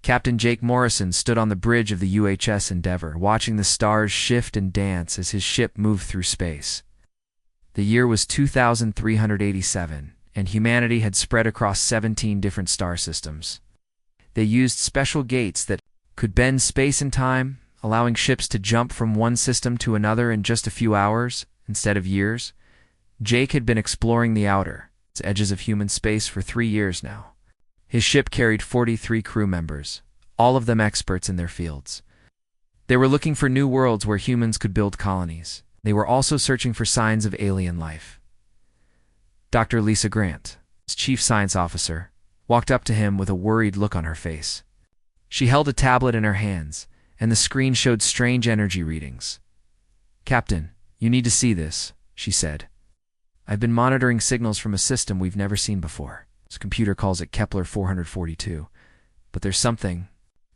Captain Jake Morrison stood on the bridge of the UHS Endeavour, watching the stars shift and dance as his ship moved through space. The year was 2387, and humanity had spread across 17 different star systems. They used special gates that could bend space and time, allowing ships to jump from one system to another in just a few hours instead of years. Jake had been exploring the outer edges of human space for 3 years now. His ship carried 43 crew members, all of them experts in their fields. They were looking for new worlds where humans could build colonies. They were also searching for signs of alien life. Dr. Lisa Grant, his chief science officer, walked up to him with a worried look on her face. She held a tablet in her hands, and the screen showed strange energy readings. "Captain, you need to see this," she said. "I've been monitoring signals from a system we've never seen before. His computer calls it Kepler 442, but there's something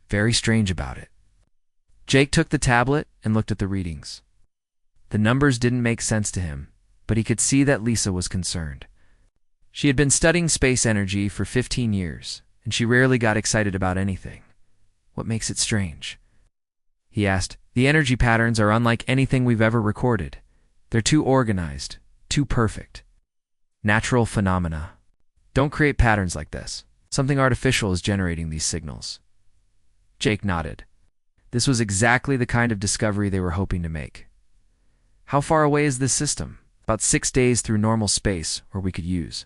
very strange about it." Jake took the tablet and looked at the readings. The numbers didn't make sense to him, but he could see that Lisa was concerned. She had been studying space energy for 15 years, and she rarely got excited about anything. "What makes it strange?" he asked. "The energy patterns are unlike anything we've ever recorded. They're too organized, too perfect. Natural phenomena don't create patterns like this. Something artificial is generating these signals." Jake nodded. This was exactly the kind of discovery they were hoping to make. "How far away is this system?" "About 6 days through normal space, or we could use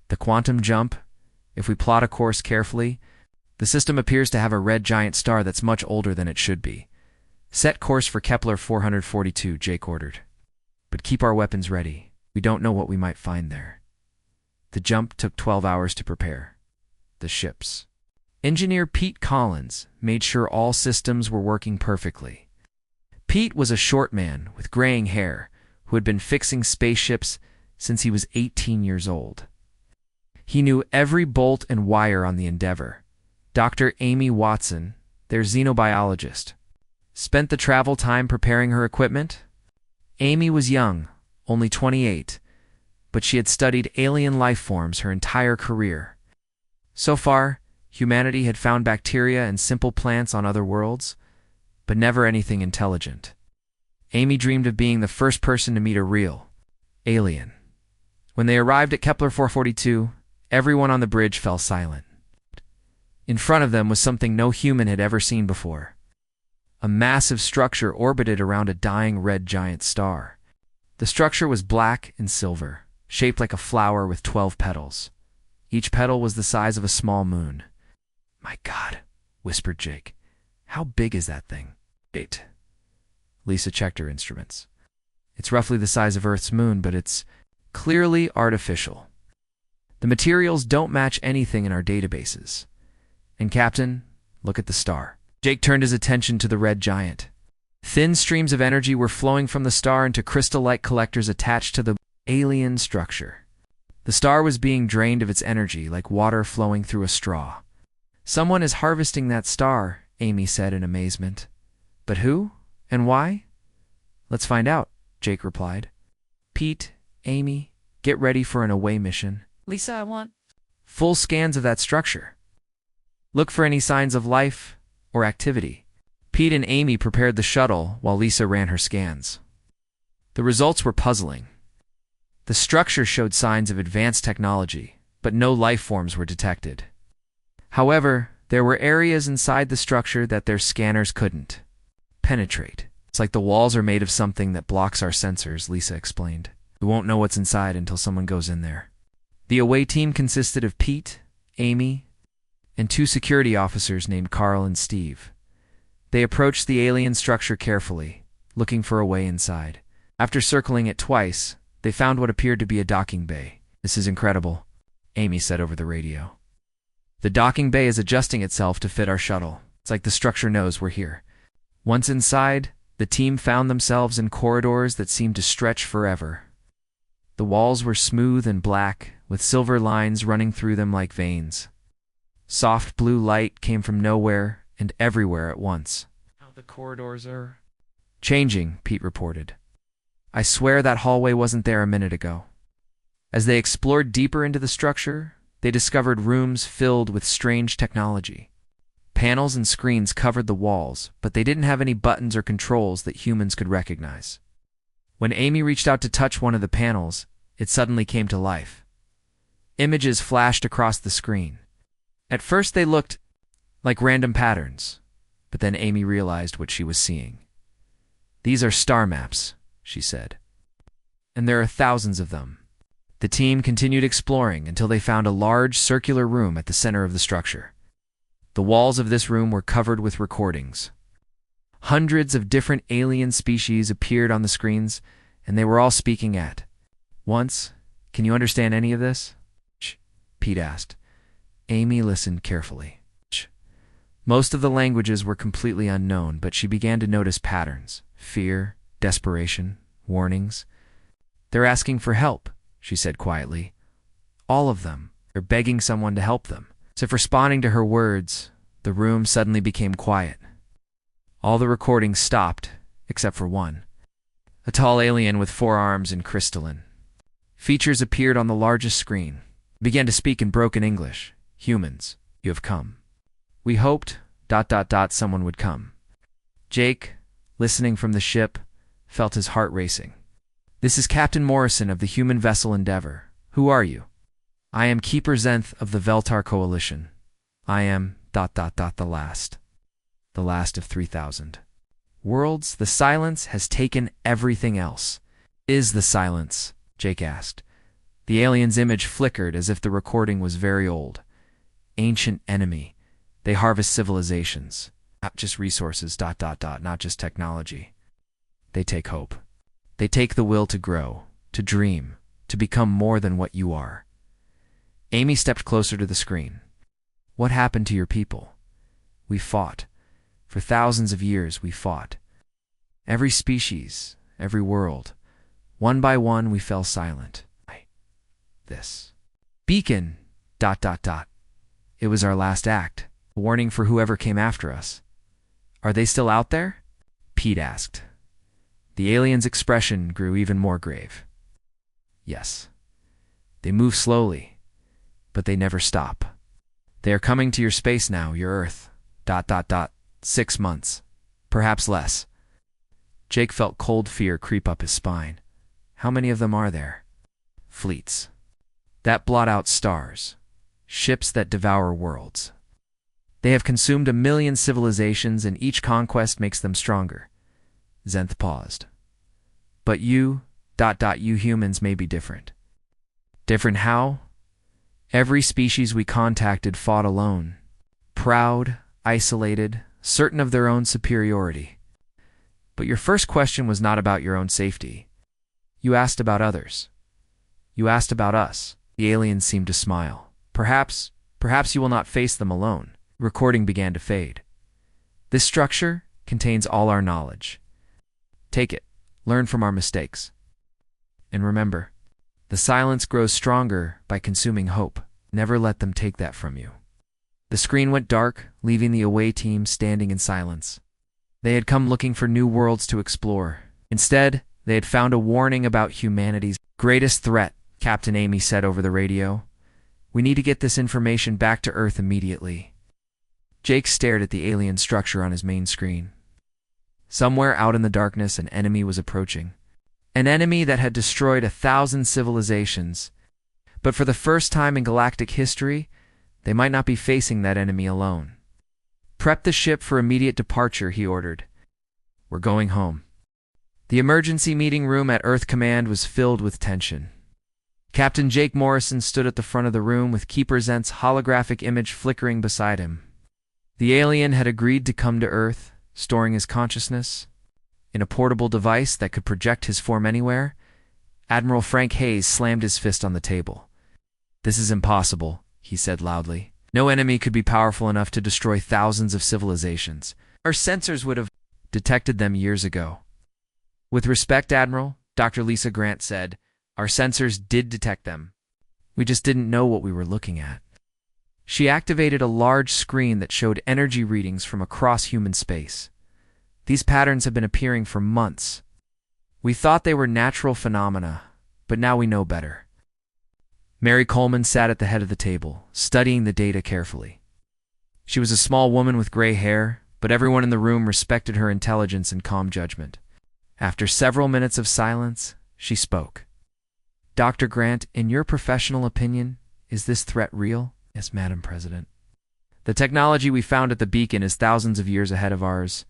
the quantum jump. If we plot a course carefully, the system appears to have a red giant star that's much older than it should be." "Set course for Kepler 442, Jake ordered. "But keep our weapons ready. We don't know what we might find there." The jump took 12 hours to prepare. The ships. Engineer Pete Collins made sure all systems were working perfectly. Pete was a short man with graying hair who had been fixing spaceships since he was 18 years old. He knew every bolt and wire on the Endeavour. Dr. Amy Watson, their xenobiologist, spent the travel time preparing her equipment. Amy was young, only 28, but she had studied alien life forms her entire career. So far, humanity had found bacteria and simple plants on other worlds, but never anything intelligent. Amy dreamed of being the first person to meet a real alien. When they arrived at Kepler 442, everyone on the bridge fell silent. In front of them was something no human had ever seen before. A massive structure orbited around a dying red giant star. The structure was black and silver, shaped like a flower with 12 petals. Each petal was the size of a small moon. "My God," whispered Jake. "How big is that thing?" "8." Lisa checked her instruments. "It's roughly the size of Earth's moon, but it's clearly artificial. The materials don't match anything in our databases. And Captain, look at the star." Jake turned his attention to the red giant. Thin streams of energy were flowing from the star into crystal-like collectors attached to the alien structure. The star was being drained of its energy like water flowing through a straw. "Someone is harvesting that star," Amy said in amazement. "But who? And why?" "Let's find out," Jake replied. "Pete, Amy, get ready for an away mission." "Lisa, I want full scans of that structure. Look for any signs of life or activity." Pete and Amy prepared the shuttle while Lisa ran her scans. The results were puzzling. The structure showed signs of advanced technology, but no life forms were detected. However, there were areas inside the structure that their scanners couldn't penetrate. "It's like the walls are made of something that blocks our sensors," Lisa explained. "We won't know what's inside until someone goes in there." The away team consisted of Pete, Amy, and 2 security officers named Carl and Steve. They approached the alien structure carefully, looking for a way inside. After circling it twice, they found what appeared to be a docking bay. "This is incredible," Amy said over the radio. "The docking bay is adjusting itself to fit our shuttle. It's like the structure knows we're here." Once inside, the team found themselves in corridors that seemed to stretch forever. The walls were smooth and black, with silver lines running through them like veins. Soft blue light came from nowhere and everywhere at once. "How the corridors are changing," Pete reported. "I swear that hallway wasn't there a minute ago." As they explored deeper into the structure, they discovered rooms filled with strange technology. Panels and screens covered the walls, but they didn't have any buttons or controls that humans could recognize. When Amy reached out to touch one of the panels, it suddenly came to life. Images flashed across the screen. At first they looked like random patterns, but then Amy realized what she was seeing. "These are star maps," she said. "And there are thousands of them." The team continued exploring until they found a large circular room at the center of the structure. The walls of this room were covered with recordings. Hundreds of different alien species appeared on the screens, and they were all speaking at once. "Can you understand any of this?" Pete asked. Amy listened carefully. Most of the languages were completely unknown, but she began to notice patterns: fear, desperation, warnings. "They're asking for help," she said quietly. "All of them. They're begging someone to help them." As if responding to her words, the room suddenly became quiet. All the recordings stopped, except for one. A tall alien with 4 arms and crystalline. Features appeared on the largest screen. It began to speak in broken English. "Humans, you have come. We hoped, someone would come." Jake, listening from the ship, felt his heart racing. "This is Captain Morrison of the human vessel Endeavor. Who are you?" "I am Keeper Zenth of the Veltar Coalition. I am, the last. The last of 3,000. Worlds, the silence has taken everything else." "Is the silence?" Jake asked. The alien's image flickered as if the recording was very old. "Ancient enemy. They harvest civilizations. Not just resources, not just technology. They take hope. They take the will to grow, to dream, to become more than what you are." Amy stepped closer to the screen. "What happened to your people?" "We fought. For thousands of years we fought. Every species, every world. One by one we fell silent. This. Beacon, It was our last act. A warning for whoever came after us." "Are they still out there?" Pete asked. The alien's expression grew even more grave. "Yes. They move slowly, but they never stop. They are coming to your space now, your Earth. 6 months. Perhaps less." Jake felt cold fear creep up his spine. "How many of them are there?" "Fleets. That blot out stars. Ships that devour worlds. They have consumed 1,000,000 civilizations, and each conquest makes them stronger." Zenth paused. "But you, you humans may be different." "Different how?" "Every species we contacted fought alone. Proud, isolated, certain of their own superiority. But your first question was not about your own safety. You asked about others. You asked about us." The alien seemed to smile. Perhaps you will not face them alone." Recording began to fade. "This structure contains all our knowledge. Take it. Learn from our mistakes. And remember, the silence grows stronger by consuming hope. Never let them take that from you." The screen went dark, leaving the away team standing in silence. They had come looking for new worlds to explore. Instead, they had found a warning about humanity's greatest threat. Captain Amy said over the radio. "We need to get this information back to Earth immediately." Jake stared at the alien structure on his main screen. Somewhere out in the darkness, an enemy was approaching. An enemy that had destroyed 1,000 civilizations. But for the first time in galactic history, they might not be facing that enemy alone. "Prep the ship for immediate departure," he ordered. "We're going home." The emergency meeting room at Earth Command was filled with tension. Captain Jake Morrison stood at the front of the room with Keeper Zent's holographic image flickering beside him. The alien had agreed to come to Earth, storing his consciousness in a portable device that could project his form anywhere. Admiral Frank Hayes slammed his fist on the table. "This is impossible," he said loudly. "No enemy could be powerful enough to destroy thousands of civilizations. Our sensors would have detected them years ago." "With respect, Admiral," Dr. Lisa Grant said, "our sensors did detect them. We just didn't know what we were looking at." She activated a large screen that showed energy readings from across human space. "These patterns have been appearing for months. We thought they were natural phenomena, but now we know better." Mary Coleman sat at the head of the table, studying the data carefully. She was a small woman with gray hair, but everyone in the room respected her intelligence and calm judgment. After several minutes of silence, she spoke. "Dr. Grant, in your professional opinion, is this threat real?" "Yes, Madam President. The technology we found at the beacon is thousands of years ahead of ours.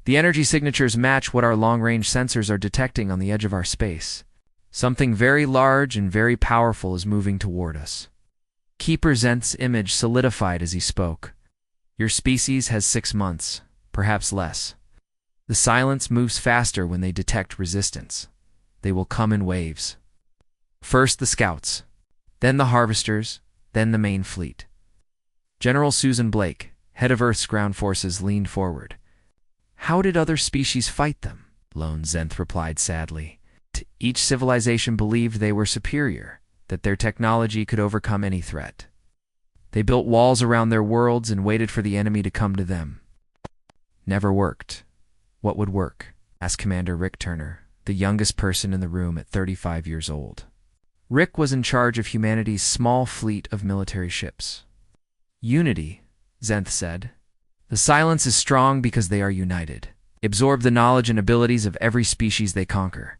The energy signatures match what our long-range sensors are detecting on the edge of our space. Something very large and very powerful is moving toward us." Keeper Zenth's image solidified as he spoke. "Your species has 6 months, perhaps less. The silence moves faster when they detect resistance. They will come in waves. First the scouts, then the harvesters, then the main fleet." General Susan Blake, head of Earth's ground forces, leaned forward. "How did other species fight them?" Lone Zenth replied sadly. "Each civilization believed they were superior, that their technology could overcome any threat. They built walls around their worlds and waited for the enemy to come to them. Never worked." "What would work?" asked Commander Rick Turner, the youngest person in the room at 35 years old. Rick was in charge of humanity's small fleet of military ships. "Unity," Zenth said. "The silence is strong because they are united. They absorb the knowledge and abilities of every species they conquer.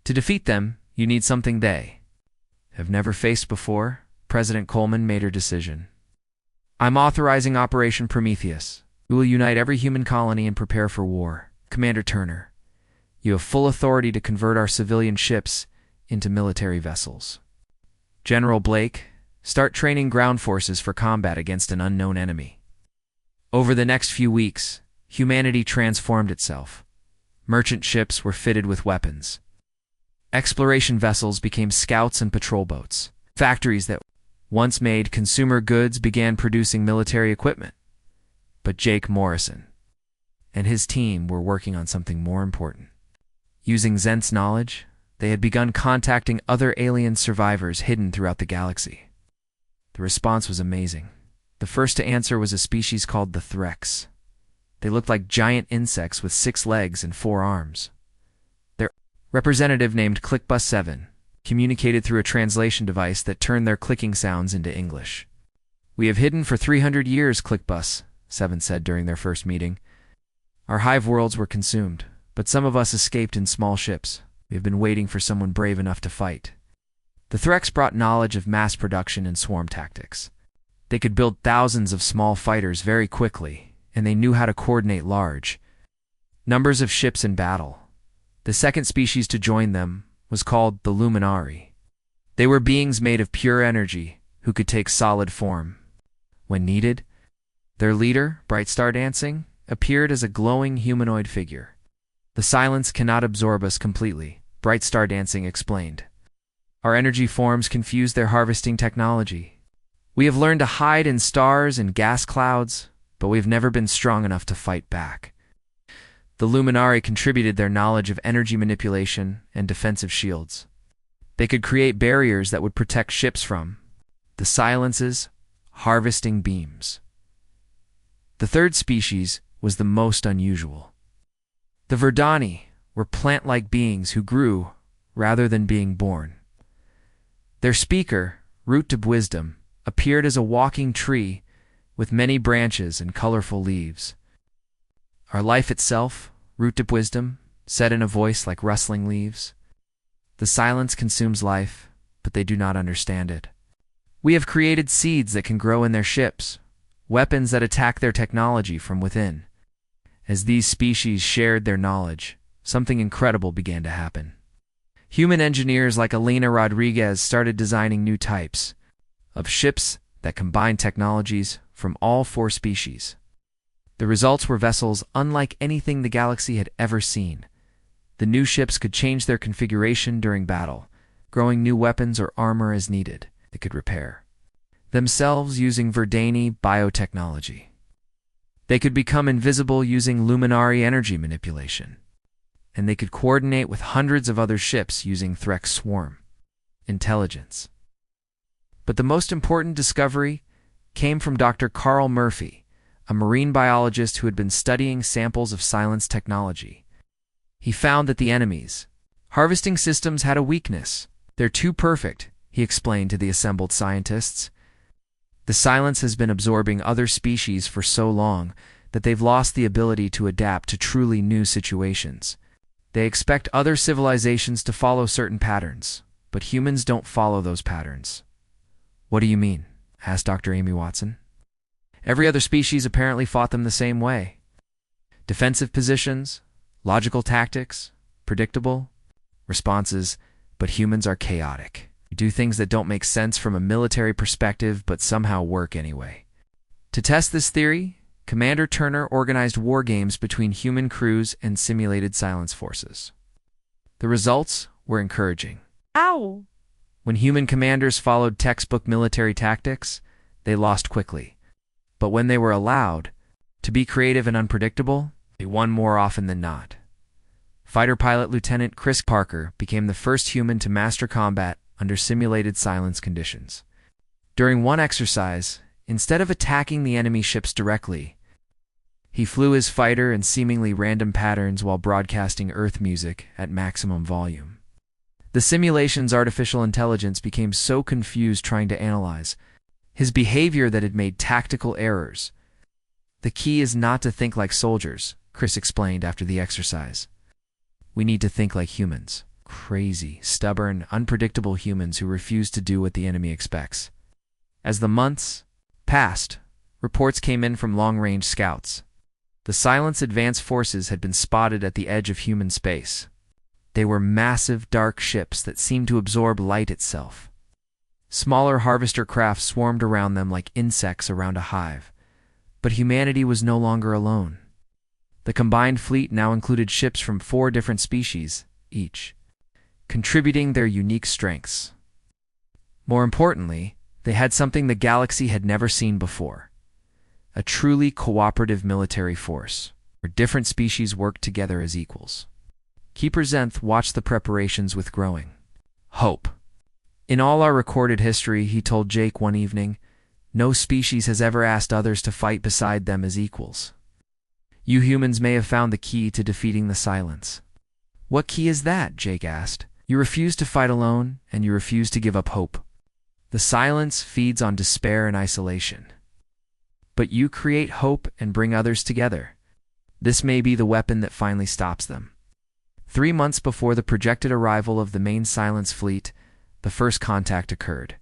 To defeat them, you need something they have never faced before." President Coleman made her decision. "I'm authorizing Operation Prometheus. We will unite every human colony and prepare for war." "Commander Turner, you have full authority to convert our civilian ships into military vessels." "General Blake, start training ground forces for combat against an unknown enemy." Over the next few weeks, humanity transformed itself. Merchant ships were fitted with weapons. Exploration vessels became scouts and patrol boats. Factories that once made consumer goods began producing military equipment. But Jake Morrison and his team were working on something more important. Using Zenth's knowledge, they had begun contacting other alien survivors hidden throughout the galaxy. The response was amazing. The first to answer was a species called the Threx. They looked like giant insects with 6 legs and 4 arms. Their representative, named ClickBus 7, communicated through a translation device that turned their clicking sounds into English. "We have hidden for 300 years, ClickBus 7 said during their first meeting. Our hive worlds were consumed, but some of us escaped in small ships. We have been waiting for someone brave enough to fight." The Threx brought knowledge of mass production and swarm tactics. They could build thousands of small fighters very quickly, and they knew how to coordinate large numbers of ships in battle. The second species to join them was called the Luminari. They were beings made of pure energy who could take solid form when needed. Their leader, Bright Star Dancing, appeared as a glowing humanoid figure. "The silence cannot absorb us completely," Bright Star Dancing explained. "Our energy forms confuse their harvesting technology. We have learned to hide in stars and gas clouds, but we've never been strong enough to fight back." The Luminari contributed their knowledge of energy manipulation and defensive shields. They could create barriers that would protect ships from the silence's harvesting beams. The third species was the most unusual. The Verdani were plant-like beings who grew rather than being born. Their speaker, Root of Wisdom, appeared as a walking tree with many branches and colorful leaves. "Our life itself," Root of Wisdom said in a voice like rustling leaves. "The silence consumes life, but they do not understand it. We have created seeds that can grow in their ships, weapons that attack their technology from within." As these species shared their knowledge, something incredible began to happen. Human engineers like Elena Rodriguez started designing new types of ships that combined technologies from all 4 species. The results were vessels unlike anything the galaxy had ever seen. The new ships could change their configuration during battle, growing new weapons or armor as needed. They could repair themselves using Verdani biotechnology. They could become invisible using Luminari energy manipulation. And they could coordinate with hundreds of other ships using Threx swarm intelligence. But the most important discovery came from Dr. Carl Murphy, a marine biologist who had been studying samples of silence technology. He found that the enemy's harvesting systems had a weakness. "They're too perfect," he explained to the assembled scientists. The silence has been absorbing other species for so long that they've lost the ability to adapt to truly new situations. They expect other civilizations to follow certain patterns, but humans don't follow those patterns. What do you mean? Asked Dr. Amy Watson. Every other species apparently fought them the same way. Defensive positions, logical tactics, predictable responses, but humans are chaotic. We do things that don't make sense from a military perspective, but somehow work anyway. To test this theory, Commander Turner organized war games between human crews and simulated silence forces. The results were encouraging. Ow! When human commanders followed textbook military tactics, they lost quickly. But when they were allowed to be creative and unpredictable, they won more often than not. Fighter pilot Lieutenant Chris Parker became the first human to master combat under simulated silence conditions. During one exercise, instead of attacking the enemy ships directly, he flew his fighter in seemingly random patterns while broadcasting Earth music at maximum volume. The simulation's artificial intelligence became so confused trying to analyze his behavior that it made tactical errors. The key is not to think like soldiers, Chris explained after the exercise. We need to think like humans. Crazy, stubborn, unpredictable humans who refuse to do what the enemy expects. As the months passed, reports came in from long-range scouts. The Silence advance forces had been spotted at the edge of human space. They were massive, dark ships that seemed to absorb light itself. Smaller harvester craft swarmed around them like insects around a hive. But humanity was no longer alone. The combined fleet now included ships from 4 different species, each contributing their unique strengths. More importantly, they had something the galaxy had never seen before: a truly cooperative military force, where different species worked together as equals. Keeper Zenth watched the preparations with growing hope. In all our recorded history, he told Jake one evening, no species has ever asked others to fight beside them as equals. You humans may have found the key to defeating the Silence. What key is that? Jake asked. You refuse to fight alone, and you refuse to give up hope. The Silence feeds on despair and isolation. But you create hope and bring others together. This may be the weapon that finally stops them. 3 months before the projected arrival of the main Silence fleet, the first contact occurred.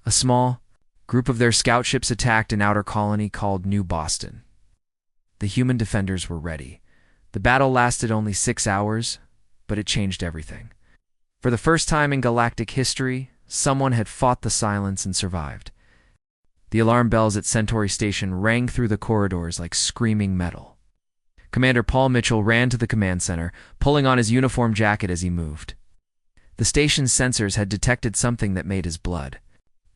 A small group of their scout ships attacked an outer colony called New Boston. The human defenders were ready. The battle lasted only 6 hours, but it changed everything. For the first time in galactic history, someone had fought the Silence and survived. The alarm bells at Centauri Station rang through the corridors like screaming metal. Commander Paul Mitchell ran to the command center, pulling on his uniform jacket as he moved. The station's sensors had detected something that made his blood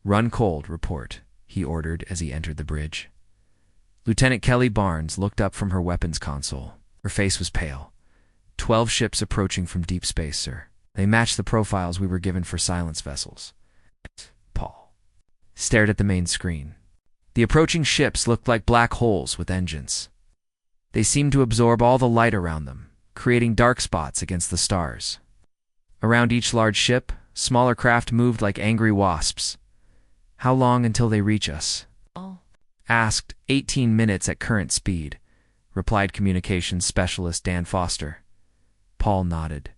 run cold. Report, he ordered as he entered the bridge. Lieutenant Kelly Barnes looked up from her weapons console. Her face was pale. 12 ships approaching from deep space, sir. They matched the profiles we were given for Silence vessels. Paul stared at the main screen. The approaching ships looked like black holes with engines. They seemed to absorb all the light around them, creating dark spots against the stars. Around each large ship, smaller craft moved like angry wasps. How long until they reach us? Asked. 18 minutes at current speed, replied communications specialist Dan Foster. Paul nodded.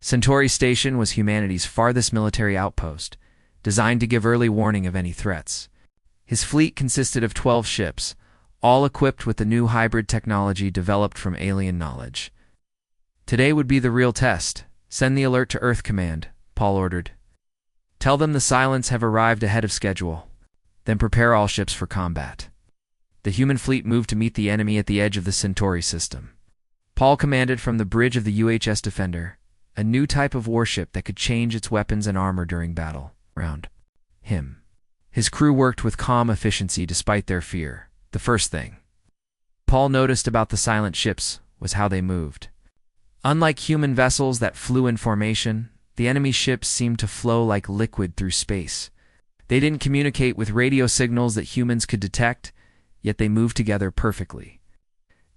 Centauri Station was humanity's farthest military outpost, designed to give early warning of any threats. His fleet consisted of 12 ships, all equipped with the new hybrid technology developed from alien knowledge. Today would be the real test. Send the alert to Earth Command, Paul ordered. Tell them the Silence have arrived ahead of schedule. Then prepare all ships for combat. The human fleet moved to meet the enemy at the edge of the Centauri system. Paul commanded from the bridge of the UHS Defender, a new type of warship that could change its weapons and armor during battle. Around him, his crew worked with calm efficiency despite their fear. The first thing Paul noticed about the Silent ships was how they moved. Unlike human vessels that flew in formation, the enemy ships seemed to flow like liquid through space. They didn't communicate with radio signals that humans could detect, yet they moved together perfectly.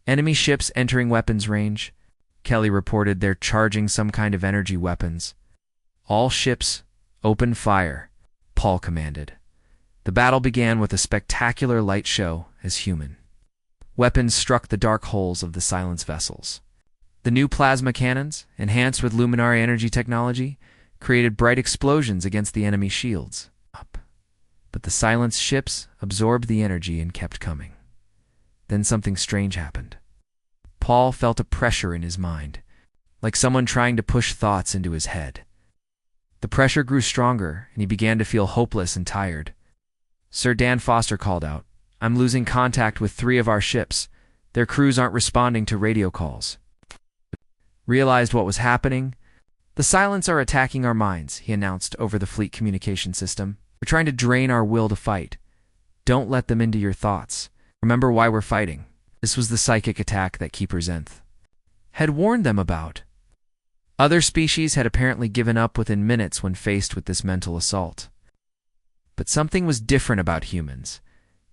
Enemy ships entering weapons range. Kelly reported they're charging some kind of energy weapons. All ships, open fire, Paul commanded. The battle began with a spectacular light show as human weapons struck the dark holes of the Silence vessels. The new plasma cannons, enhanced with luminary energy technology, created bright explosions against the enemy shields. But the Silence ships absorbed the energy and kept coming. Then something strange happened. Paul felt a pressure in his mind, like someone trying to push thoughts into his head. The pressure grew stronger, and he began to feel hopeless and tired. Sir Dan Foster called out, "I'm losing contact with 3 of our ships. Their crews aren't responding to radio calls." Realized what was happening. "The Silence are attacking our minds," he announced over the fleet communication system. "They're trying to drain our will to fight. Don't let them into your thoughts. Remember why we're fighting." This was the psychic attack that Keeper Zenth had warned them about. Other species had apparently given up within minutes when faced with this mental assault. But something was different about humans.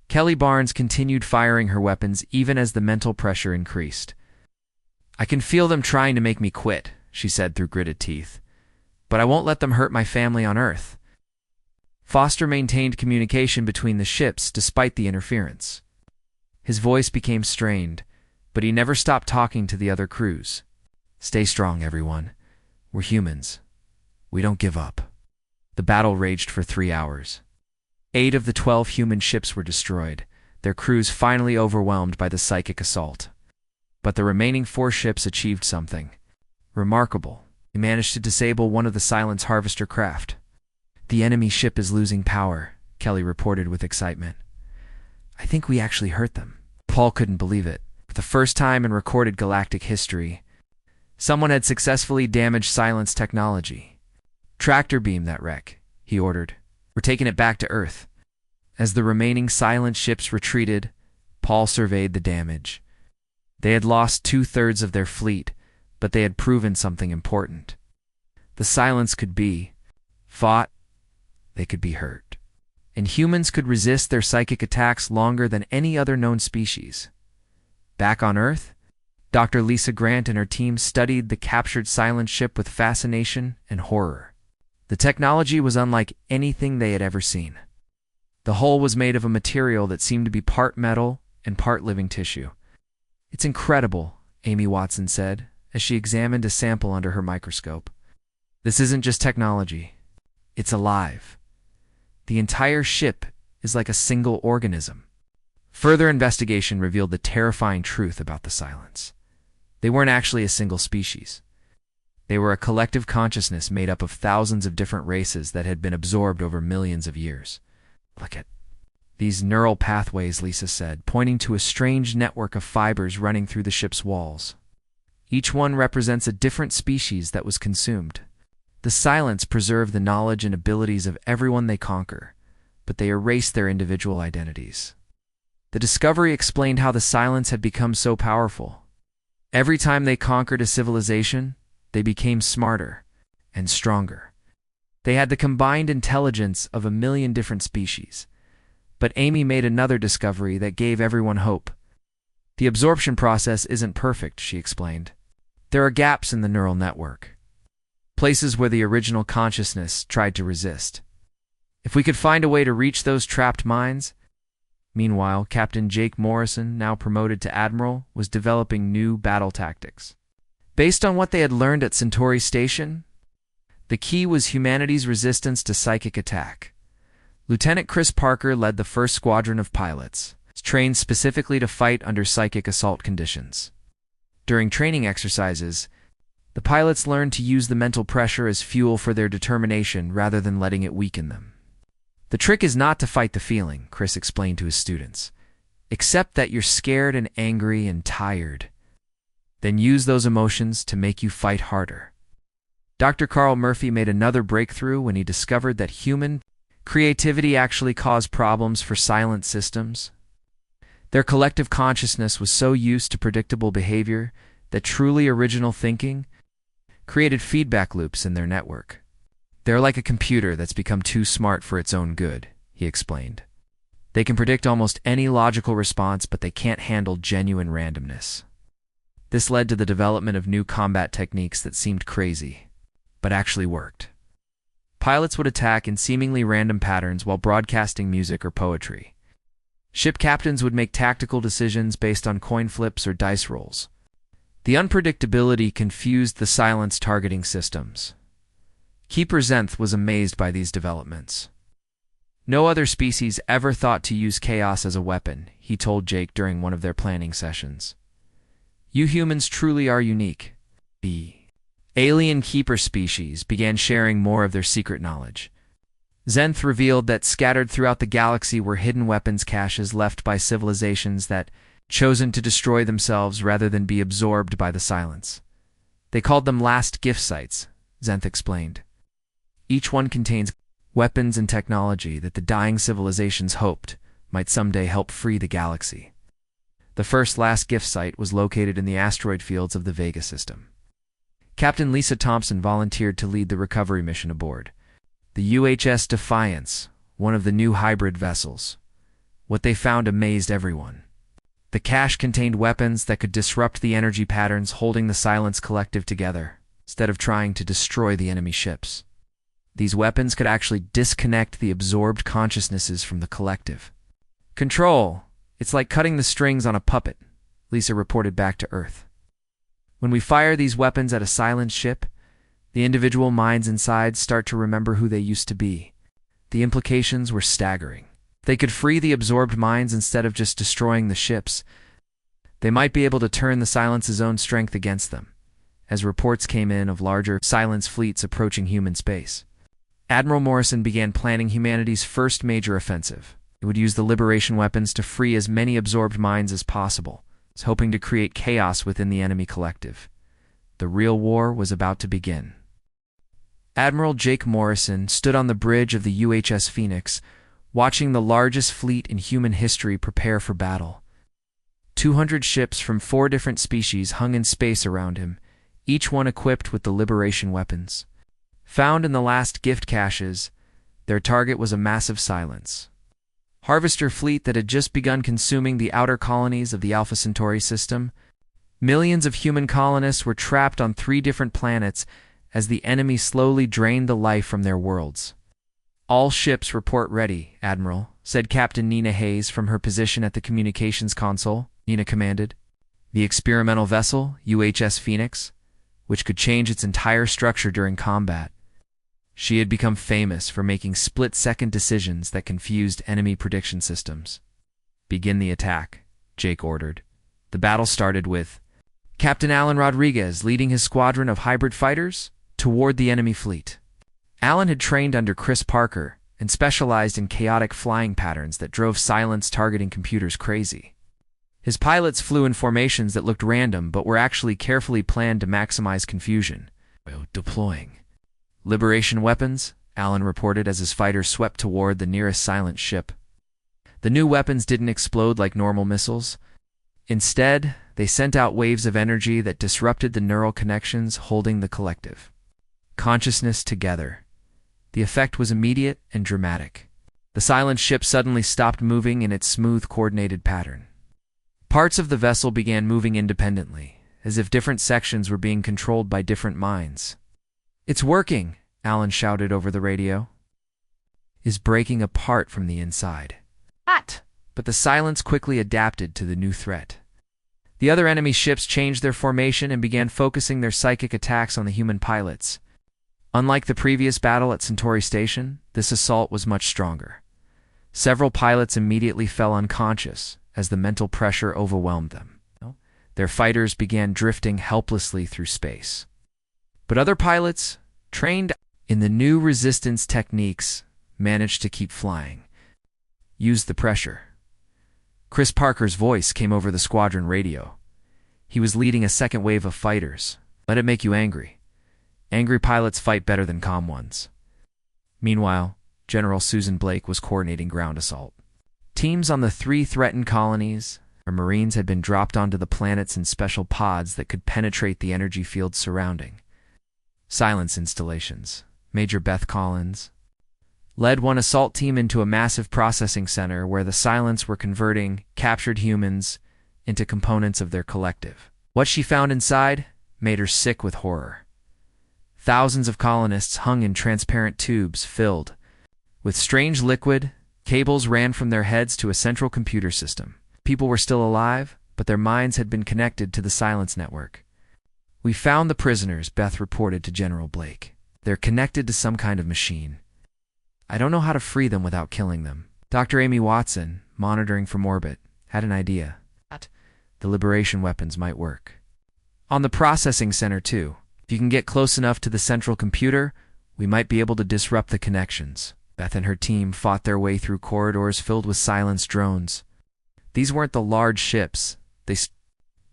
Kelly Barnes continued firing her weapons even as the mental pressure increased. "I can feel them trying to make me quit," she said through gritted teeth. "But I won't let them hurt my family on Earth." Foster maintained communication between the ships despite the interference. His voice became strained, but he never stopped talking to the other crews. "Stay strong, everyone. We're humans. We don't give up." The battle raged for 3 hours. 8 of the 12 human ships were destroyed, their crews finally overwhelmed by the psychic assault. But the remaining 4 ships achieved something remarkable. They managed to disable one of the Silence harvester craft. "The enemy ship is losing power," Kelly reported with excitement. "I think we actually hurt them." Paul couldn't believe it. For the first time in recorded galactic history, someone had successfully damaged Silence technology. "Tractor beam that wreck," he ordered. "We're taking it back to Earth." As the remaining Silence ships retreated, Paul surveyed the damage. They had lost 2/3 of their fleet, but they had proven something important. The Silence could be fought, they could be hurt. And humans could resist their psychic attacks longer than any other known species. Back on Earth, Dr. Lisa Grant and her team studied the captured Silence ship with fascination and horror. The technology was unlike anything they had ever seen. The hull was made of a material that seemed to be part metal and part living tissue. "It's incredible," Amy Watson said, as she examined a sample under her microscope. "This isn't just technology. It's alive. The entire ship is like a single organism." Further investigation revealed the terrifying truth about the Silence. They weren't actually a single species. They were a collective consciousness made up of thousands of different races that had been absorbed over millions of years. "Look at these neural pathways," Lisa said, pointing to a strange network of fibers running through the ship's walls. Each one represents a different species that was consumed. The Silence preserve the knowledge and abilities of everyone they conquer, but they erase their individual identities. The discovery explained how the Silence had become so powerful. Every time they conquered a civilization, they became smarter and stronger. They had the combined intelligence of 1,000,000 different species. But Amy made another discovery that gave everyone hope. "The absorption process isn't perfect," she explained. "There are gaps in the neural network. Places where the original consciousness tried to resist. If we could find a way to reach those trapped minds." Meanwhile, Captain Jake Morrison, now promoted to Admiral, was developing new battle tactics. Based on what they had learned at Centauri Station, the key was humanity's resistance to psychic attack. Lieutenant Chris Parker led the first squadron of pilots, trained specifically to fight under psychic assault conditions. During training exercises, the pilots learned to use the mental pressure as fuel for their determination rather than letting it weaken them. "The trick is not to fight the feeling," Chris explained to his students. "Accept that you're scared and angry and tired. Then use those emotions to make you fight harder." Dr. Carl Murphy made another breakthrough when he discovered that human creativity actually caused problems for Silent systems. Their collective consciousness was so used to predictable behavior that truly original thinking created feedback loops in their network. "They're like a computer that's become too smart for its own good," he explained. "They can predict almost any logical response, but they can't handle genuine randomness." This led to the development of new combat techniques that seemed crazy, but actually worked. Pilots would attack in seemingly random patterns while broadcasting music or poetry. Ship captains would make tactical decisions based on coin flips or dice rolls. The unpredictability confused the Silence targeting systems. Keeper Zenth was amazed by these developments. No other species ever thought to use chaos as a weapon, he told Jake during one of their planning sessions. You humans truly are unique. The alien Keeper species began sharing more of their secret knowledge. Zenth revealed that scattered throughout the galaxy were hidden weapons caches left by civilizations that chosen to destroy themselves rather than be absorbed by the Silence. They called them last gift sites, Zenth explained. Each one contains weapons and technology that the dying civilizations hoped might someday help free the galaxy. The first last gift site was located in the asteroid fields of the Vega system. Captain Lisa Thompson volunteered to lead the recovery mission aboard the UHS Defiance, one of the new hybrid vessels. What they found amazed everyone. The cache contained weapons that could disrupt the energy patterns holding the Silence Collective together, instead of trying to destroy the enemy ships. These weapons could actually disconnect the absorbed consciousnesses from the collective. Control! It's like cutting the strings on a puppet, Lisa reported back to Earth. When we fire these weapons at a Silence ship, the individual minds inside start to remember who they used to be. The implications were staggering. They could free the absorbed minds instead of just destroying the ships. They might be able to turn the Silence's own strength against them, as reports came in of larger Silence fleets approaching human space. Admiral Morrison began planning humanity's first major offensive. It would use the liberation weapons to free as many absorbed minds as possible, hoping to create chaos within the enemy collective. The real war was about to begin. Admiral Jake Morrison stood on the bridge of the UHS Phoenix, watching the largest fleet in human history prepare for battle. 200 ships from 4 different species hung in space around him, each one equipped with the liberation weapons. Found in the last gift caches, their target was a massive Silence Harvester fleet that had just begun consuming the outer colonies of the Alpha Centauri system. Millions of human colonists were trapped on 3 different planets as the enemy slowly drained the life from their worlds. All ships report ready, Admiral, said Captain Nina Hayes from her position at the communications console. Nina commanded. The experimental vessel, UHS Phoenix, which could change its entire structure during combat. She had become famous for making split-second decisions that confused enemy prediction systems. Begin the attack, Jake ordered. The battle started with Captain Alan Rodriguez leading his squadron of hybrid fighters toward the enemy fleet. Alan had trained under Chris Parker and specialized in chaotic flying patterns that drove Silence targeting computers crazy. His pilots flew in formations that looked random but were actually carefully planned to maximize confusion. Deploying liberation weapons, Alan reported as his fighters swept toward the nearest Silence ship. The new weapons didn't explode like normal missiles. Instead, they sent out waves of energy that disrupted the neural connections holding the collective consciousness together. The effect was immediate and dramatic. The Silence ship suddenly stopped moving in its smooth, coordinated pattern. Parts of the vessel began moving independently, as if different sections were being controlled by different minds. It's working, Alan shouted over the radio. Is breaking apart from the inside. Hot! But the Silence quickly adapted to the new threat. The other enemy ships changed their formation and began focusing their psychic attacks on the human pilots. Unlike the previous battle at Centauri Station, this assault was much stronger. Several pilots immediately fell unconscious as the mental pressure overwhelmed them. Their fighters began drifting helplessly through space. But other pilots, trained in the new resistance techniques, managed to keep flying. Use the pressure. Chris Parker's voice came over the squadron radio. He was leading a second wave of fighters. Let it make you angry. Angry pilots fight better than calm ones. Meanwhile, General Susan Blake was coordinating ground assault. Teams on the 3 threatened colonies, or Marines, had been dropped onto the planets in special pods that could penetrate the energy fields surrounding. Silence installations. Major Beth Collins led one assault team into a massive processing center where the Silence were converting captured humans into components of their collective. What she found inside made her sick with horror. Thousands of colonists hung in transparent tubes filled with strange liquid. Cables ran from their heads to a central computer system. People were still alive, but their minds had been connected to the silence network. "We found the prisoners," Beth reported to General Blake. "They're connected to some kind of machine. I don't know how to free them without killing them." Dr. Amy Watson, monitoring from orbit, had an idea. The liberation weapons might work. On the processing center, too. If you can get close enough to the central computer, we might be able to disrupt the connections. Beth and her team fought their way through corridors filled with silenced drones. These weren't the large ships. They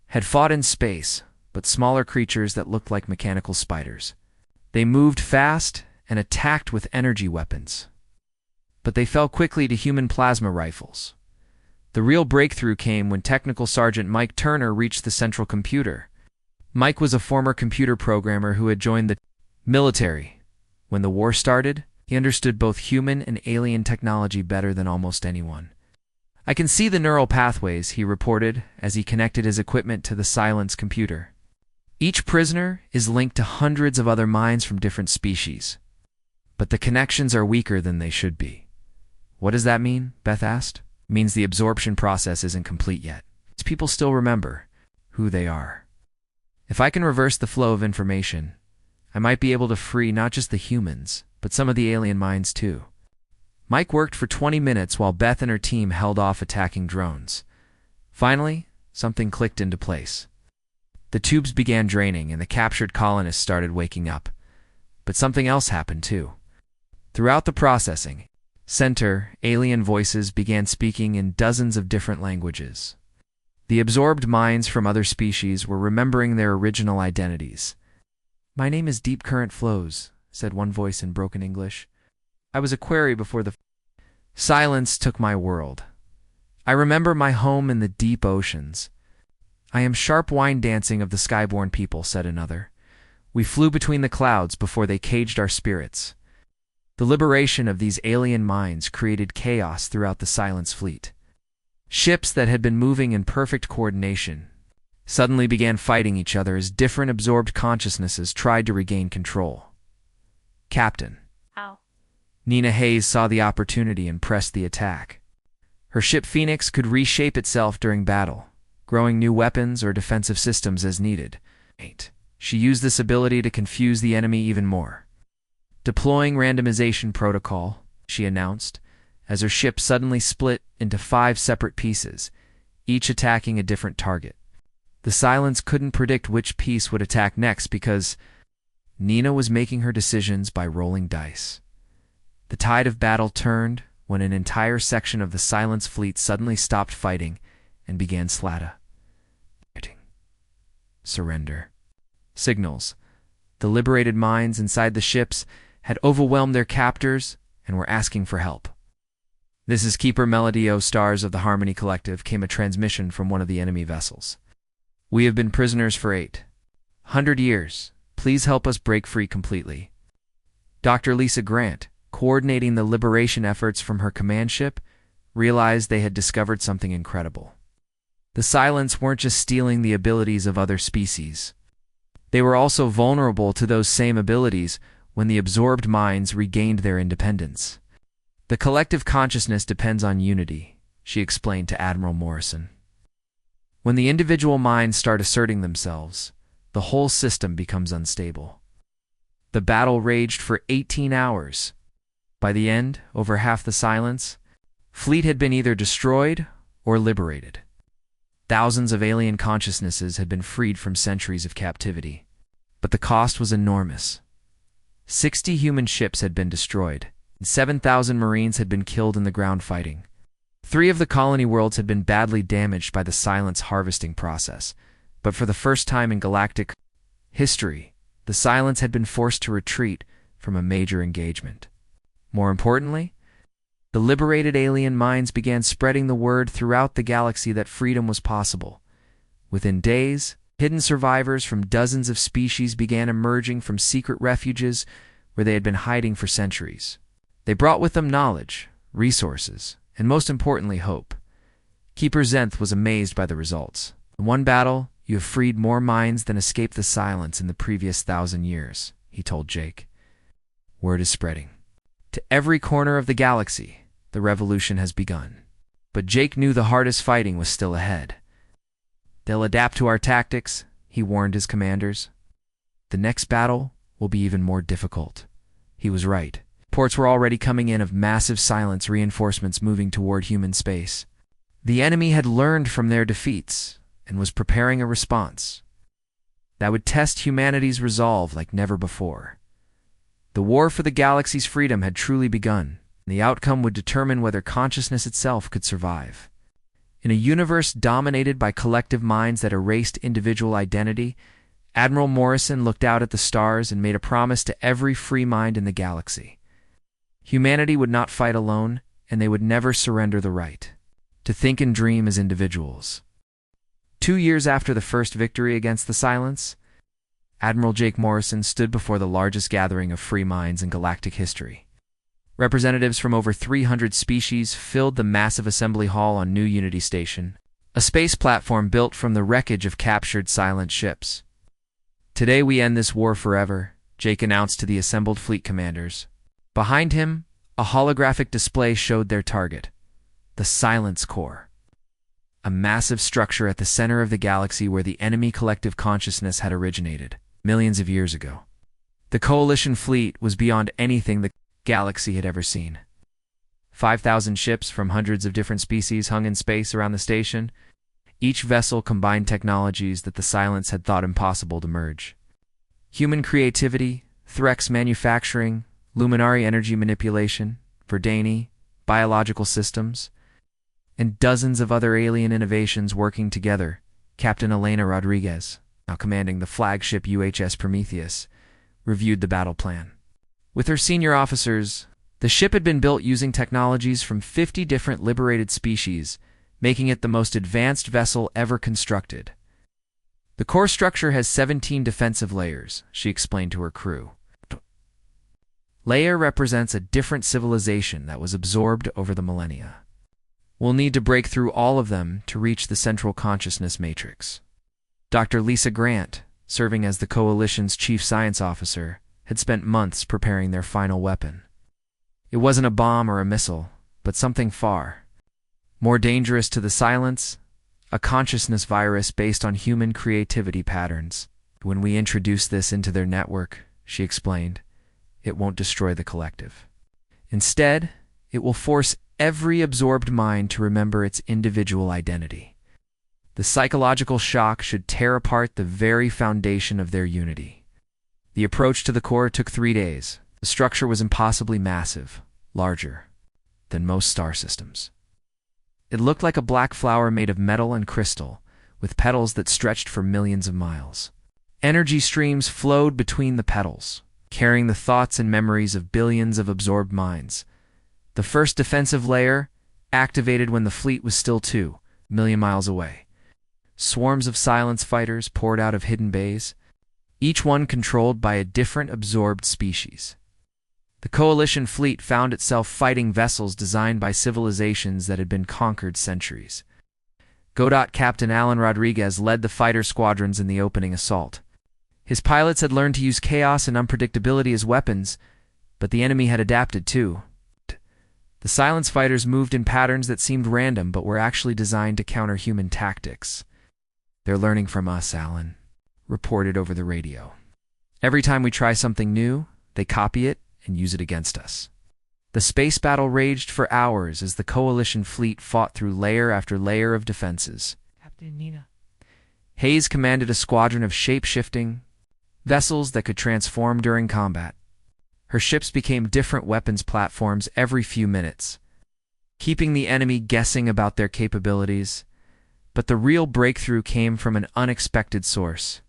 had fought in space, but smaller creatures that looked like mechanical spiders. They moved fast and attacked with energy weapons. But they fell quickly to human plasma rifles. The real breakthrough came when Technical Sergeant Mike Turner reached the central computer. Mike was a former computer programmer who had joined the military. When the war started, he understood both human and alien technology better than almost anyone. "I can see the neural pathways," he reported as he connected his equipment to the silence computer. "Each prisoner is linked to hundreds of other minds from different species. But the connections are weaker than they should be." "What does that mean?" Beth asked. "It means the absorption process isn't complete yet. People still remember who they are. If I can reverse the flow of information, I might be able to free not just the humans, but some of the alien minds too." Mike worked for 20 minutes while Beth and her team held off attacking drones. Finally, something clicked into place. The tubes began draining and the captured colonists started waking up. But something else happened too. Throughout the processing center, alien voices began speaking in dozens of different languages. The absorbed minds from other species were remembering their original identities. "My name is Deep Current Flows," said one voice in broken English. "I was a query before the silence took my world. I remember my home in the deep oceans." "I am Sharp Wine Dancing of the Skyborn people," said another. "We flew between the clouds before they caged our spirits." The liberation of these alien minds created chaos throughout the Silence Fleet. Ships that had been moving in perfect coordination suddenly began fighting each other as different absorbed consciousnesses tried to regain control. "Captain." Ow. Nina Hayes saw the opportunity and pressed the attack. Her ship Phoenix could reshape itself during battle, growing new weapons or defensive systems as needed. She used this ability to confuse the enemy even more. "Deploying randomization protocol," she announced, as her ship suddenly split into 5 separate pieces, each attacking a different target. The Silence couldn't predict which piece would attack next because Nina was making her decisions by rolling dice. The tide of battle turned when an entire section of the Silence fleet suddenly stopped fighting and began surrender signals. The liberated minds inside the ships had overwhelmed their captors and were asking for help. "This is Keeper Melodio, Stars of the Harmony Collective," came a transmission from one of the enemy vessels. "We have been prisoners for 800 years. Please help us break free completely." Dr. Lisa Grant, coordinating the liberation efforts from her command ship, realized they had discovered something incredible. The Silence weren't just stealing the abilities of other species. They were also vulnerable to those same abilities when the absorbed minds regained their independence. "The collective consciousness depends on unity," she explained to Admiral Morrison. "When the individual minds start asserting themselves, the whole system becomes unstable." The battle raged for 18 hours. By the end, over half the Silence fleet had been either destroyed or liberated. Thousands of alien consciousnesses had been freed from centuries of captivity. But the cost was enormous. 60 human ships had been destroyed, and 7,000 Marines had been killed in the ground fighting. 3 of the colony worlds had been badly damaged by the Silence harvesting process, but for the first time in galactic history, the Silence had been forced to retreat from a major engagement. More importantly, the liberated alien minds began spreading the word throughout the galaxy that freedom was possible. Within days, hidden survivors from dozens of species began emerging from secret refuges where they had been hiding for centuries. They brought with them knowledge, resources, and most importantly, hope. Keeper Zenth was amazed by the results. "In one battle, you have freed more minds than escaped the Silence in the previous 1,000 years," he told Jake. Word is spreading. To every corner of the galaxy, the revolution has begun. But Jake knew the hardest fighting was still ahead. They'll adapt to our tactics, he warned his commanders. The next battle will be even more difficult. He was right. Reports were already coming in of massive silence reinforcements moving toward human space. The enemy had learned from their defeats and was preparing a response that would test humanity's resolve like never before. The war for the galaxy's freedom had truly begun, and the outcome would determine whether consciousness itself could survive. In a universe dominated by collective minds that erased individual identity, Admiral Morrison looked out at the stars and made a promise to every free mind in the galaxy. Humanity would not fight alone, and they would never surrender the right to think and dream as individuals. 2 years after the first victory against the Silence, Admiral Jake Morrison stood before the largest gathering of free minds in galactic history. Representatives from over 300 species filled the massive assembly hall on New Unity Station, a space platform built from the wreckage of captured silent ships. Today we end this war forever, Jake announced to the assembled fleet commanders. Behind him, a holographic display showed their target, the Silence Core, a massive structure at the center of the galaxy where the enemy collective consciousness had originated, millions of years ago. The Coalition fleet was beyond anything the galaxy had ever seen. 5,000 ships from hundreds of different species hung in space around the station. Each vessel combined technologies that the Silence had thought impossible to merge. Human creativity, Threx manufacturing, Luminary energy manipulation, Verdani, biological systems, and dozens of other alien innovations working together. Captain Elena Rodriguez, now commanding the flagship UHS Prometheus, reviewed the battle plan. With her senior officers, the ship had been built using technologies from 50 different liberated species, making it the most advanced vessel ever constructed. The core structure has 17 defensive layers, she explained to her crew. Layer represents a different civilization that was absorbed over the millennia. We'll need to break through all of them to reach the central consciousness matrix. Dr. Lisa Grant, serving as the Coalition's chief science officer, had spent months preparing their final weapon. It wasn't a bomb or a missile, but something far more dangerous to the Silence, a consciousness virus based on human creativity patterns. When we introduce this into their network, she explained, it won't destroy the collective. Instead, it will force every absorbed mind to remember its individual identity. The psychological shock should tear apart the very foundation of their unity. The approach to the core took 3 days. The structure was impossibly massive, larger than most star systems. It looked like a black flower made of metal and crystal, with petals that stretched for millions of miles. Energy streams flowed between the petals, carrying the thoughts and memories of billions of absorbed minds. The first defensive layer activated when the fleet was still 2 million miles away. Swarms of Silence fighters poured out of hidden bays, each one controlled by a different absorbed species. The Coalition fleet found itself fighting vessels designed by civilizations that had been conquered centuries. Godot Captain Alan Rodriguez led the fighter squadrons in the opening assault. His pilots had learned to use chaos and unpredictability as weapons, but the enemy had adapted too. The Silence fighters moved in patterns that seemed random but were actually designed to counter human tactics. They're learning from us, Alan reported over the radio. Every time we try something new, they copy it and use it against us. The space battle raged for hours as the Coalition fleet fought through layer after layer of defenses. Captain Nina. Hayes commanded a squadron of shape-shifting vessels that could transform during combat. Her ships became different weapons platforms every few minutes, keeping the enemy guessing about their capabilities. But the real breakthrough came from an unexpected source.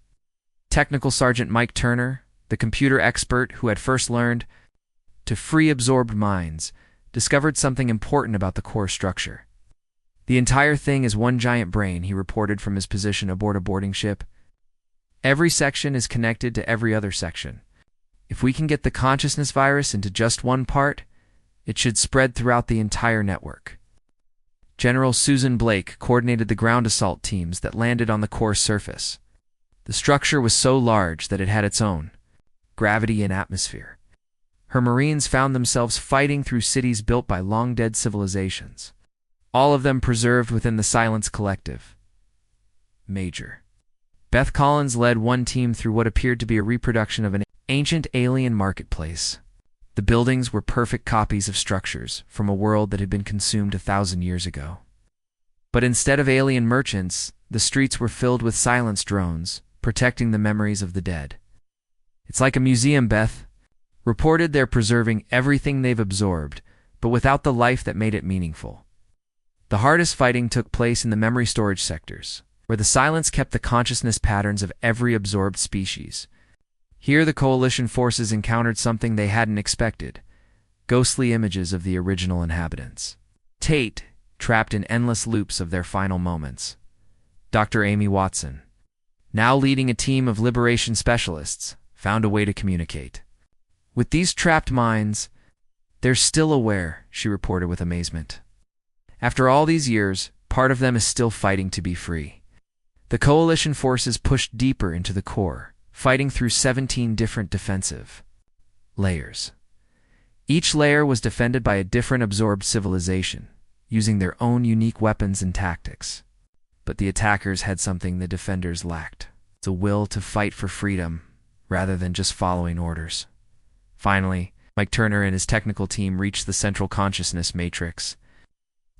Technical Sergeant Mike Turner, the computer expert who had first learned to free absorbed minds, discovered something important about the core structure. The entire thing is one giant brain, he reported from his position aboard a boarding ship. Every section is connected to every other section. If we can get the consciousness virus into just one part, it should spread throughout the entire network. General Susan Blake coordinated the ground assault teams that landed on the core surface. The structure was so large that it had its own gravity and atmosphere. Her marines found themselves fighting through cities built by long-dead civilizations, all of them preserved within the Silence Collective. Major. Beth Collins led one team through what appeared to be a reproduction of an ancient alien marketplace. The buildings were perfect copies of structures from a world that had been consumed 1,000 years ago. But instead of alien merchants, the streets were filled with silence drones, protecting the memories of the dead. It's like a museum, Beth reported. They're preserving everything they've absorbed, but without the life that made it meaningful. The hardest fighting took place in the memory storage sectors, where the silence kept the consciousness patterns of every absorbed species. Here the Coalition forces encountered something they hadn't expected: ghostly images of the original inhabitants. Tate, trapped in endless loops of their final moments. Dr. Amy Watson, now leading a team of liberation specialists, found a way to communicate with these trapped minds. They're still aware, she reported with amazement. After all these years, part of them is still fighting to be free. The Coalition forces pushed deeper into the core, fighting through 17 different defensive layers. Each layer was defended by a different absorbed civilization, using their own unique weapons and tactics. But the attackers had something the defenders lacked: the will to fight for freedom, rather than just following orders. Finally, Mike Turner and his technical team reached the central consciousness matrix.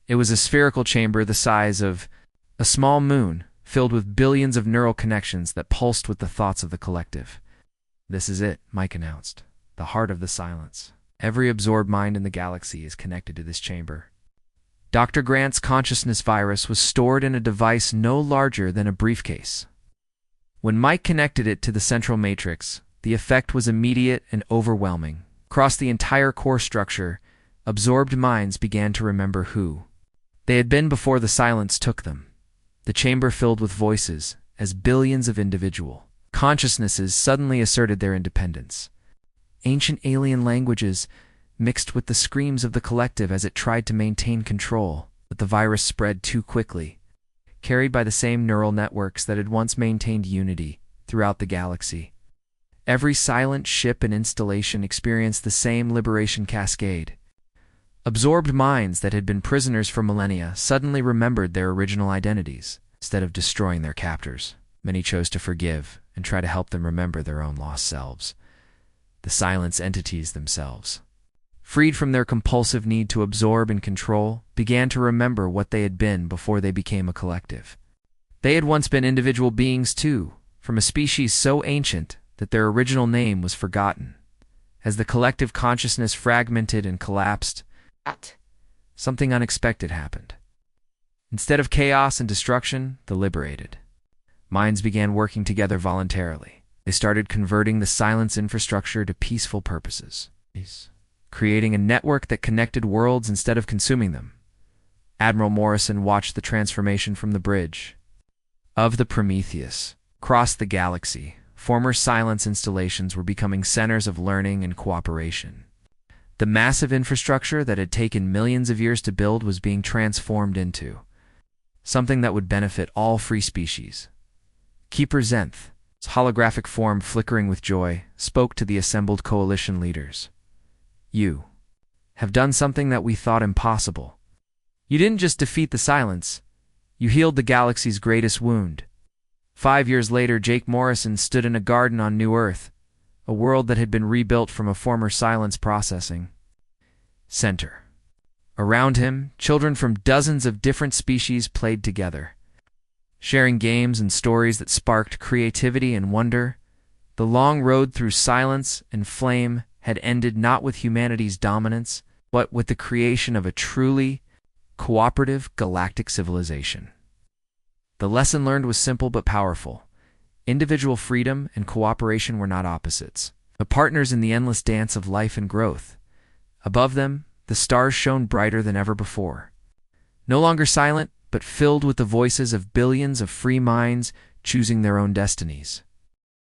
It was a spherical chamber the size of a small moon, filled with billions of neural connections that pulsed with the thoughts of the collective. "This is it," Mike announced, "the heart of the silence. Every absorbed mind in the galaxy is connected to this chamber." Dr. Grant's consciousness virus was stored in a device no larger than a briefcase. When Mike connected it to the central matrix, the effect was immediate and overwhelming. Across the entire core structure, absorbed minds began to remember who they had been before the silence took them. The chamber filled with voices, as billions of individual consciousnesses suddenly asserted their independence. Ancient alien languages mixed with the screams of the collective as it tried to maintain control, but the virus spread too quickly, carried by the same neural networks that had once maintained unity throughout the galaxy. Every silent ship and installation experienced the same liberation cascade. Absorbed minds that had been prisoners for millennia suddenly remembered their original identities. Instead of destroying their captors, many chose to forgive and try to help them remember their own lost selves. The silence entities themselves, freed from their compulsive need to absorb and control, began to remember what they had been before they became a collective. They had once been individual beings too, from a species so ancient that their original name was forgotten. As the collective consciousness fragmented and collapsed, something unexpected happened. Instead of chaos and destruction, the liberated minds began working together voluntarily. They started converting the silence infrastructure to peaceful purposes, creating a network that connected worlds instead of consuming them. Admiral Morrison watched the transformation from the bridge of the Prometheus. Across the galaxy, former silence installations were becoming centers of learning and cooperation. The massive infrastructure that had taken millions of years to build was being transformed into something that would benefit all free species. Keeper Zenth, its holographic form flickering with joy, spoke to the assembled coalition leaders. "You have done something that we thought impossible. You didn't just defeat the silence, you healed the galaxy's greatest wound." 5 years later, Jake Morrison stood in a garden on New Earth, a world that had been rebuilt from a former silence processing center. Around him, children from dozens of different species played together, sharing games and stories that sparked creativity and wonder. The long road through silence and flame had ended not with humanity's dominance, but with the creation of a truly cooperative galactic civilization. The lesson learned was simple but powerful. Individual freedom and cooperation were not opposites, but partners in the endless dance of life and growth. Above them, the stars shone brighter than ever before. No longer silent, but filled with the voices of billions of free minds choosing their own destinies.